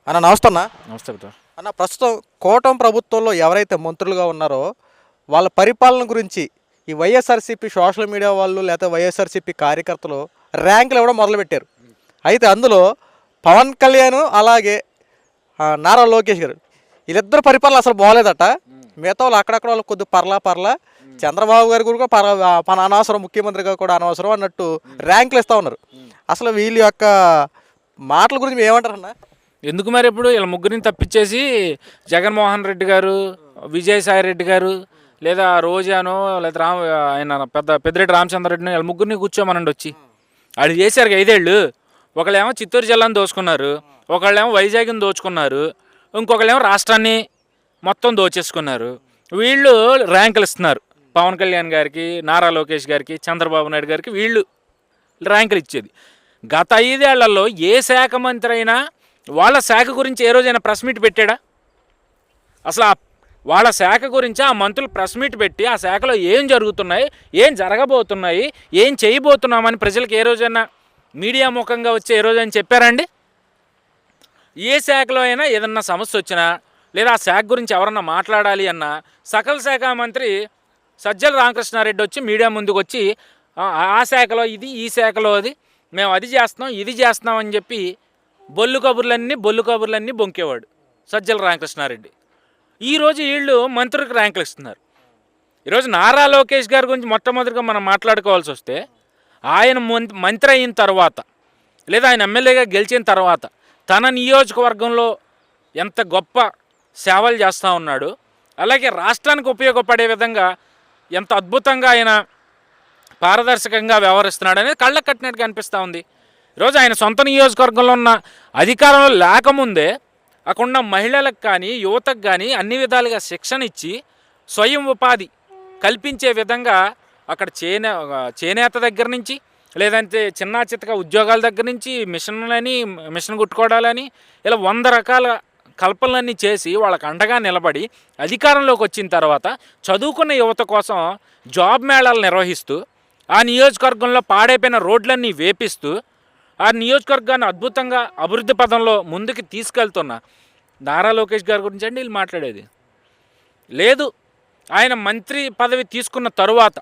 అన్న నమస్తే అన్న. నమస్తే బ్రదర్. అన్న ప్రస్తుతం కూటమి ప్రభుత్వంలో ఎవరైతే మంత్రులుగా ఉన్నారో వాళ్ళ పరిపాలన గురించి ఈ వైఎస్ఆర్సీపీ సోషల్ మీడియా వాళ్ళు లేకపోతే వైఎస్ఆర్సీపీ కార్యకర్తలు ర్యాంకులు ఇవ్వడం మొదలుపెట్టారు. అయితే అందులో పవన్ కళ్యాణ్ అలాగే నారా లోకేష్ గారు వీళ్ళిద్దరు పరిపాలన అసలు బాగోలేదట. మిగతా వాళ్ళు అక్కడక్కడ వాళ్ళు కొద్ది పర్లా చంద్రబాబు గారి కూడా మన అనవసరం, ముఖ్యమంత్రిగా కూడా అనవసరం అన్నట్టు ర్యాంకులు ఇస్తూ ఉన్నారు. అసలు వీళ్ళ యొక్క మాటల గురించి మీరు ఏమంటారన్నా? ఎందుకు మరి ఇప్పుడు వీళ్ళ ముగ్గురిని తప్పించేసి జగన్మోహన్ రెడ్డి గారు, విజయసాయి రెడ్డి గారు, లేదా రోజానో లేదా ఆయన పెద్దిరెడ్డి రామచంద్రరెడ్డిని వీళ్ళ ముగ్గురిని కూర్చోమనండి వచ్చి. వాళ్ళు చేశారు 5 ఏళ్ళు. ఒకళ్ళేమో చిత్తూరు జిల్లాను దోచుకున్నారు, ఒకళ్ళేమో వైజాగ్ని దోచుకున్నారు, ఇంకొకళ్ళేమో రాష్ట్రాన్ని మొత్తం దోచేసుకున్నారు. వీళ్ళు ర్యాంకులు ఇస్తున్నారు. పవన్ కళ్యాణ్ గారికి, నారా లోకేష్ గారికి, చంద్రబాబు నాయుడు గారికి వీళ్ళు ర్యాంకులు ఇచ్చేది. గత 5 ఏళ్లలో ఏ శాఖ మంత్రి అయినా వాళ్ళ శాఖ గురించి ఏ రోజైనా ప్రెస్ మీట్ పెట్టాడా? అసలు వాళ్ళ శాఖ గురించి ఆ మంత్రులు ప్రెస్ మీట్ పెట్టి ఆ శాఖలో ఏం జరుగుతున్నాయి, ఏం జరగబోతున్నాయి, ఏం చేయబోతున్నామని ప్రజలకు ఏ రోజైనా మీడియా ముఖంగా వచ్చి ఏ రోజైనా చెప్పారండి? ఏ శాఖలో అయినా ఏదన్నా సమస్య వచ్చినా లేదా ఆ శాఖ గురించి ఎవరన్నా మాట్లాడాలి అన్నా సకల శాఖ మంత్రి సజ్జల రామకృష్ణారెడ్డి వచ్చి మీడియా ముందుకు వచ్చి ఆ శాఖలో ఇది, ఈ శాఖలో అది, మేము అది చేస్తున్నాం, ఇది చేస్తున్నాం అని చెప్పి బొల్లు కబుర్లన్నీ బొంకేవాడు సజ్జల రామకృష్ణారెడ్డి. ఈరోజు వీళ్ళు మంత్రులకు ర్యాంకులు ఇస్తున్నారు. ఈరోజు నారా లోకేష్ గారి గురించి మొట్టమొదటిగా మనం మాట్లాడుకోవాల్సి వస్తే ఆయన మంత్రి అయిన తర్వాత లేదా ఆయన ఎమ్మెల్యేగా గెలిచిన తర్వాత తన నియోజకవర్గంలో ఎంత గొప్ప సేవలు చేస్తూ ఉన్నాడు, అలాగే రాష్ట్రానికి ఉపయోగపడే విధంగా ఎంత అద్భుతంగా ఆయన పారదర్శకంగా వ్యవహరిస్తున్నాడు అనేది కళ్ళకు కట్టినట్టుగా అనిపిస్తూ ఉంది. ఈరోజు ఆయన సొంత నియోజకవర్గంలో ఉన్న అధికారంలో లేకముందే అక్కడ మహిళలకు కానీ యువతకు కానీ అన్ని విధాలుగా శిక్షణ ఇచ్చి స్వయం ఉపాధి కల్పించే విధంగా అక్కడ చేనేత దగ్గర నుంచి లేదంటే చిన్న చితక ఉద్యోగాల దగ్గర నుంచి మిషన్ కుట్టుకోవడాలని ఇలా 100 రకాల కల్పనలన్నీ చేసి వాళ్ళకి అండగా నిలబడి అధికారంలోకి వచ్చిన తర్వాత చదువుకున్న యువత కోసం జాబ్ మేళాలు నిర్వహిస్తూ ఆ నియోజకవర్గంలో పాడైపోయిన రోడ్లన్నీ వేపిస్తూ ఆ నియోజకవర్గాన్ని అద్భుతంగా అభివృద్ధి పదంలో ముందుకు తీసుకెళ్తున్న నారా లోకేష్ గారి గురించి అండి వీళ్ళు మాట్లాడేది లేదు. ఆయన మంత్రి పదవి తీసుకున్న తరువాత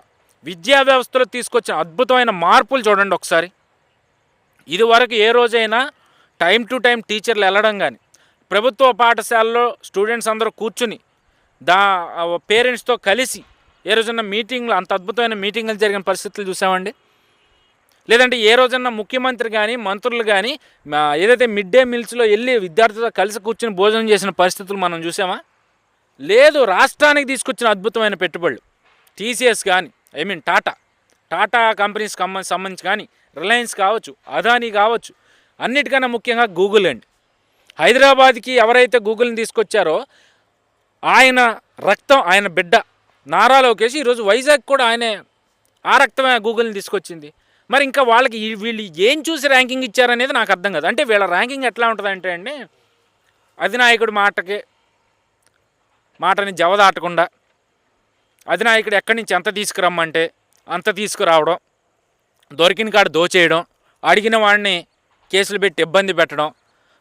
విద్యా వ్యవస్థలో తీసుకొచ్చిన అద్భుతమైన మార్పులు చూడండి ఒకసారి. ఇదివరకు ఏ రోజైనా టైం టు టైం టీచర్లు వెళ్ళడం కానీ, ప్రభుత్వ పాఠశాలలో స్టూడెంట్స్ అందరూ కూర్చుని పేరెంట్స్తో కలిసి ఏ రోజన్నా మీటింగ్లు, అంత అద్భుతమైన మీటింగ్లు జరిగిన పరిస్థితులు చూసామండి. లేదంటే ఏ రోజన్నా ముఖ్యమంత్రి కానీ మంత్రులు కానీ ఏదైతే మిడ్ డే మీల్స్లో వెళ్ళి విద్యార్థులతో కలిసి కూర్చుని భోజనం చేసిన పరిస్థితులు మనం చూసామా? లేదు. రాష్ట్రానికి తీసుకొచ్చిన అద్భుతమైన పెట్టుబడులు టీసీఎస్ కానీ, టాటా కంపెనీస్ సంబంధించి కానీ, రిలయన్స్ కావచ్చు, అదానీ కావచ్చు, అన్నిటికన్నా ముఖ్యంగా గూగుల్ అండి. హైదరాబాద్కి ఎవరైతే గూగుల్ని తీసుకొచ్చారో ఆయన రక్తం, ఆయన బిడ్డ నారా లోకేష్ ఈరోజు వైజాగ్ కూడా ఆయనే ఆ రక్తమే గూగుల్ని తీసుకొచ్చింది. మరి ఇంకా వాళ్ళకి వీళ్ళు ఏం చూసి ర్యాంకింగ్ ఇచ్చారనేది నాకు అర్థం కాదు. అంటే వీళ్ళ ర్యాంకింగ్ ఎట్లా ఉంటుందంటే అండి, అధినాయకుడు మాటని జవదాటకుండా అధినాయకుడు ఎక్కడి నుంచి ఎంత తీసుకురమ్మంటే అంత తీసుకురావడం, దొరికిన కాడ దోచేయడం, అడిగిన వాడిని కేసులు పెట్టి ఇబ్బంది పెట్టడం.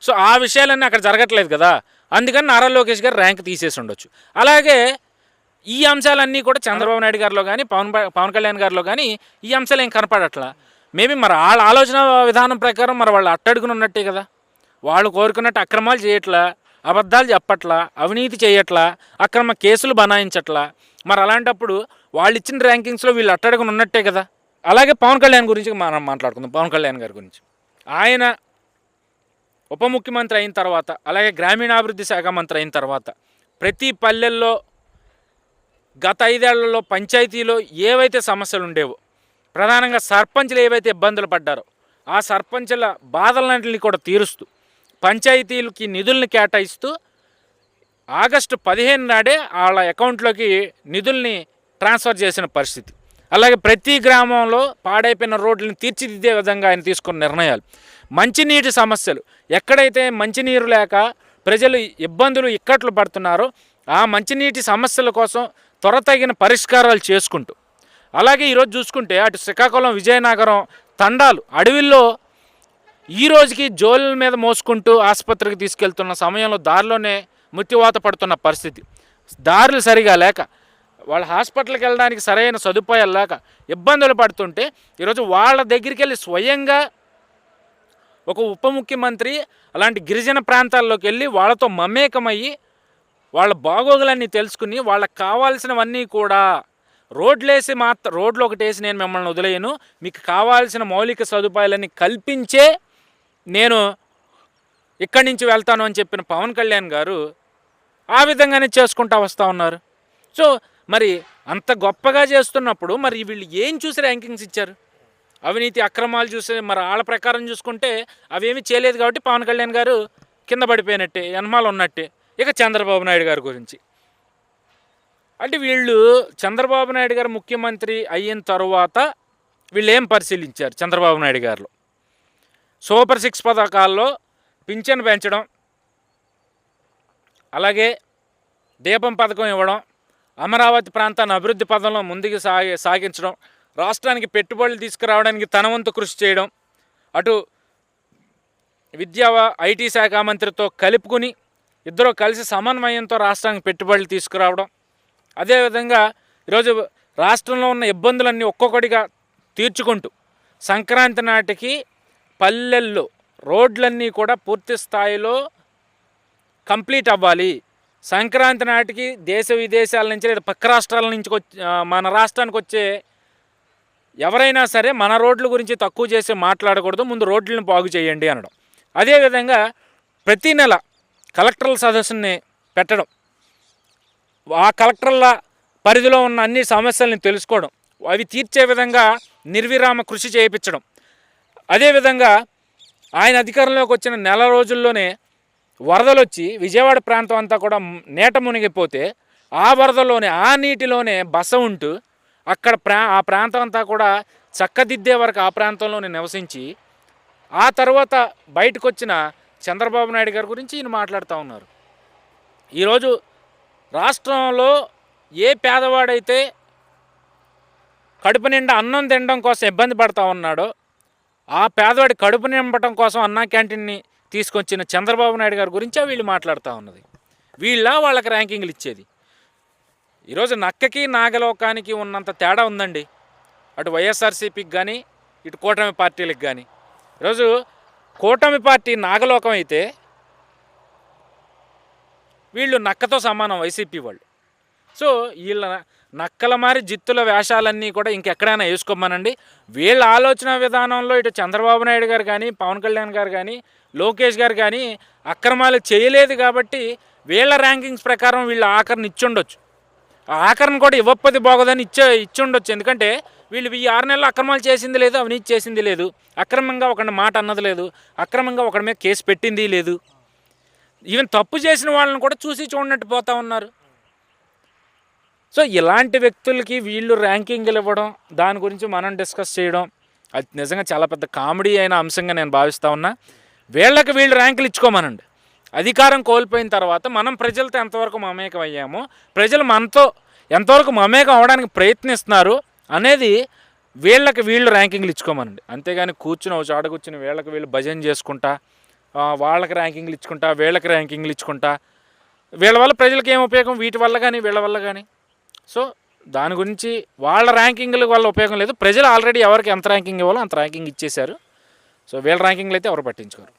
సో ఆ విషయాలన్నీ అక్కడ జరగట్లేదు కదా, అందుకని నారా లోకేష్ గారు ర్యాంక్ తీసేసి ఉండొచ్చు. అలాగే ఈ అంశాలన్నీ కూడా చంద్రబాబు నాయుడు గారిలో కానీ పవన్ కళ్యాణ్ గారిలో కానీ ఈ అంశాలు ఏం కనపడట్లా. మేబీ మరి వాళ్ళ ఆలోచన విధానం ప్రకారం మరి వాళ్ళు అట్టడుగుని ఉన్నట్టే కదా, వాళ్ళు కోరుకున్నట్టు అక్రమాలు చేయట్లా, అబద్ధాలు చెప్పట్లా, అవినీతి చేయట్లా, అక్రమ కేసులు బనాయించట్లా. మరి అలాంటప్పుడు వాళ్ళు ఇచ్చిన ర్యాంకింగ్స్లో వీళ్ళు అట్టడుగుని ఉన్నట్టే కదా. అలాగే పవన్ కళ్యాణ్ గురించి మనం మాట్లాడుకుందాం. పవన్ కళ్యాణ్ గారి గురించి ఆయన ఉప ముఖ్యమంత్రి అయిన తర్వాత, అలాగే గ్రామీణాభివృద్ధి శాఖ మంత్రి అయిన తర్వాత ప్రతి పల్లెల్లో గత 5 ఏళ్లలో పంచాయతీలో ఏవైతే సమస్యలు ఉండేవో, ప్రధానంగా సర్పంచ్లు ఏవైతే ఇబ్బందులు పడ్డారో ఆ సర్పంచుల బాధలన్నింటినీ కూడా తీరుస్తూ పంచాయతీలకి నిధుల్ని కేటాయిస్తూ ఆగస్టు 15 నాడే వాళ్ళ అకౌంట్లోకి నిధుల్ని ట్రాన్స్ఫర్ చేసిన పరిస్థితి. అలాగే ప్రతి గ్రామంలో పాడైపోయిన రోడ్లను తీర్చిదిద్దే విధంగా ఆయన తీసుకున్న నిర్ణయాలు. మంచినీటి సమస్యలు, ఎక్కడైతే మంచినీరు లేక ప్రజలు ఇబ్బందులు ఇక్కట్లు పడుతున్నారో ఆ మంచినీటి సమస్యల కోసం త్వరతగిన పరిష్కారాలు చేసుకుంటూ, అలాగే ఈరోజు చూసుకుంటే అటు శ్రీకాకుళం, విజయనగరం తండాలు, అడవిల్లో ఈ రోజుకి జోళ్ళ మీద మోసుకుంటూ ఆసుపత్రికి తీసుకెళ్తున్న సమయంలో దారిలోనే మృత్యువాత పడుతున్న పరిస్థితి. దారులు సరిగా లేక, వాళ్ళ హాస్పిటల్కి వెళ్ళడానికి సరైన సదుపాయాలు లేక ఇబ్బందులు పడుతుంటే ఈరోజు వాళ్ళ దగ్గరికి వెళ్ళి స్వయంగా ఒక ఉప ముఖ్యమంత్రి అలాంటి గిరిజన ప్రాంతాల్లోకి వెళ్ళి వాళ్ళతో మమేకమయ్యి వాళ్ళ బాగోగులన్నీ తెలుసుకుని వాళ్ళకి కావాల్సినవన్నీ కూడా రోడ్లు ఒకటి వేసి నేను మిమ్మల్ని వదిలేయను, మీకు కావాల్సిన మౌలిక సదుపాయాలన్నీ కల్పించే నేను ఇక్కడి నుంచి వెళ్తాను అని చెప్పిన పవన్ కళ్యాణ్ గారు ఆ విధంగానే చేసుకుంటూ వస్తూ ఉన్నారు. సో మరి అంత గొప్పగా చేస్తున్నప్పుడు మరి వీళ్ళు ఏం చూసి ర్యాంకింగ్స్ ఇచ్చారు? అవినీతి అక్రమాలు చూసి మరి వాళ్ళ ప్రకారం చూసుకుంటే అవేమీ చేయలేదు కాబట్టి పవన్ కళ్యాణ్ గారు కింద పడిపోయినట్టే, ఎనమాలు ఉన్నట్టే. ఇక చంద్రబాబు నాయుడు గారి గురించి అంటే వీళ్ళు చంద్రబాబు నాయుడు గారు ముఖ్యమంత్రి అయిన తర్వాత వీళ్ళు ఏం పరిశీలించారు? చంద్రబాబు నాయుడు గారిలో సూపర్ 6 పథకాల్లో పింఛన్ పెంచడం, అలాగే దీపం పథకం ఇవ్వడం, అమరావతి ప్రాంతాన్ని అభివృద్ధి పథంలో ముందుకు సాగించడం, రాష్ట్రానికి పెట్టుబడులు తీసుకురావడానికి తన వంతు కృషి చేయడం, అటు విద్యా ఐటీ శాఖ మంత్రితో కలుపుకుని ఇద్దరు కలిసి సమన్వయంతో రాష్ట్రానికి పెట్టుబడులు తీసుకురావడం, అదేవిధంగా ఈరోజు రాష్ట్రంలో ఉన్న ఇబ్బందులన్నీ ఒక్కొక్కటిగా తీర్చుకుంటూ సంక్రాంతి నాటికి పల్లెల్లో రోడ్లన్నీ కూడా పూర్తి స్థాయిలో కంప్లీట్ అవ్వాలి. సంక్రాంతి నాటికి దేశ విదేశాల నుంచి లేదా పక్క రాష్ట్రాల నుంచి మన రాష్ట్రానికి వచ్చే ఎవరైనా సరే మన రోడ్ల గురించి తక్కువ చేసి మాట్లాడకూడదు, ముందు రోడ్లను బాగు చేయండి అనడం. అదేవిధంగా ప్రతి నెల కలెక్టర్ల సదస్సుని పెట్టడం, ఆ కలెక్టర్ల పరిధిలో ఉన్న అన్ని సమస్యల్ని తెలుసుకోవడం, అవి తీర్చే విధంగా నిర్విరామ కృషి చేయించడం. అదేవిధంగా ఆయన అధికారంలోకి వచ్చిన నెల రోజుల్లోనే వరదలు వచ్చి విజయవాడ ప్రాంతం అంతా కూడా నీట మునిగిపోతే ఆ వరదలోనే ఆ నీటిలోనే బస ఉంటూ అక్కడ ఆ ప్రాంతం అంతా కూడా చక్కదిద్దే వరకు ఆ ప్రాంతంలోనే నివసించి ఆ తర్వాత బయటకు వచ్చిన చంద్రబాబు నాయుడు గారి గురించి ఈయన మాట్లాడుతూ ఉన్నారు. ఈరోజు రాష్ట్రంలో ఏ పేదవాడైతే కడుపు నిండా అన్నం తినడం కోసం ఇబ్బంది పడుతూ ఉన్నాడో ఆ పేదవాడి కడుపు నింపడం కోసం అన్నా క్యాంటీన్ని తీసుకొచ్చిన చంద్రబాబు నాయుడు గారి గురించే వీళ్ళు మాట్లాడుతూ ఉన్నది. వాళ్ళకి ర్యాంకింగ్లు ఇచ్చేది. ఈరోజు నక్కకి నాగలోకానికి ఉన్నంత తేడా ఉందండి, అటు వైఎస్ఆర్సీపీకి కానీ ఇటు కూటమి పార్టీలకు కానీ. ఈరోజు కూటమి పార్టీ నాగలోకం అయితే వీళ్ళు నక్కతో సమానం వైసీపీ వాళ్ళు. సో వీళ్ళ నక్కల మారి జిత్తుల వేషాలన్నీ కూడా ఇంకెక్కడైనా వేసుకోమనండి. వీళ్ళ ఆలోచన విధానంలో ఇటు చంద్రబాబు నాయుడు గారు కానీ పవన్ కళ్యాణ్ గారు కానీ లోకేష్ గారు కానీ అక్రమాలు చేయలేదు కాబట్టి వీళ్ళ ర్యాంకింగ్స్ ప్రకారం వీళ్ళు ఆఖరిని ఇచ్చుండొచ్చు. ఆ ఆఖరిని కూడా ఇవ్వకపోతే బాగోదని ఇచ్చుండొచ్చు. ఎందుకంటే వీళ్ళు ఈ 6 నెలలు అక్రమాలు చేసింది లేదు, అవినీతి చేసింది లేదు, అక్రమంగా ఒకటి మాట అన్నది లేదు, అక్రమంగా ఒకటి మీద కేసు పెట్టింది లేదు. ఈవెన్ తప్పు చేసిన వాళ్ళని కూడా చూసి చూడనట్టు పోతూ ఉన్నారు. సో ఇలాంటి వ్యక్తులకి వీళ్ళు ర్యాంకింగ్లు ఇవ్వడం, దాని గురించి మనం డిస్కస్ చేయడం అది నిజంగా చాలా పెద్ద కామెడీ అయిన అంశంగా నేను భావిస్తూ ఉన్నా. వీళ్ళకి వీళ్ళు ర్యాంకులు ఇచ్చుకోమనండి. అధికారం కోల్పోయిన తర్వాత మనం ప్రజలతో ఎంతవరకు మమేకం అయ్యామో, ప్రజలు మనతో ఎంతవరకు మమేకం అవ్వడానికి ప్రయత్నిస్తున్నారు అనేది వీళ్ళకి వీళ్ళు ర్యాంకింగ్లు ఇచ్చుకోమనండి. అంతేగాని కూర్చుని ఒక చోట కూర్చుని వీళ్ళకి వీళ్ళు భజన చేసుకుంటా వాళ్ళకి ర్యాంకింగ్లు ఇచ్చుకుంటా వీళ్ళకి ర్యాంకింగ్లు ఇచ్చుకుంటా వీళ్ళ వల్ల ప్రజలకు ఏం ఉపయోగం? వీటి వల్ల కానీ వీళ్ళ వల్ల కానీ. సో దాని గురించి వాళ్ళ ర్యాంకింగ్ల వల్ల ఉపయోగం లేదు. ప్రజలు ఆల్రెడీ ఎవరికి ఎంత ర్యాంకింగ్ ఇవ్వాలో అంత ర్యాంకింగ్ ఇచ్చేశారు. సో వీళ్ళ ర్యాంకింగ్లు అయితే ఎవరు పట్టించుకోరు.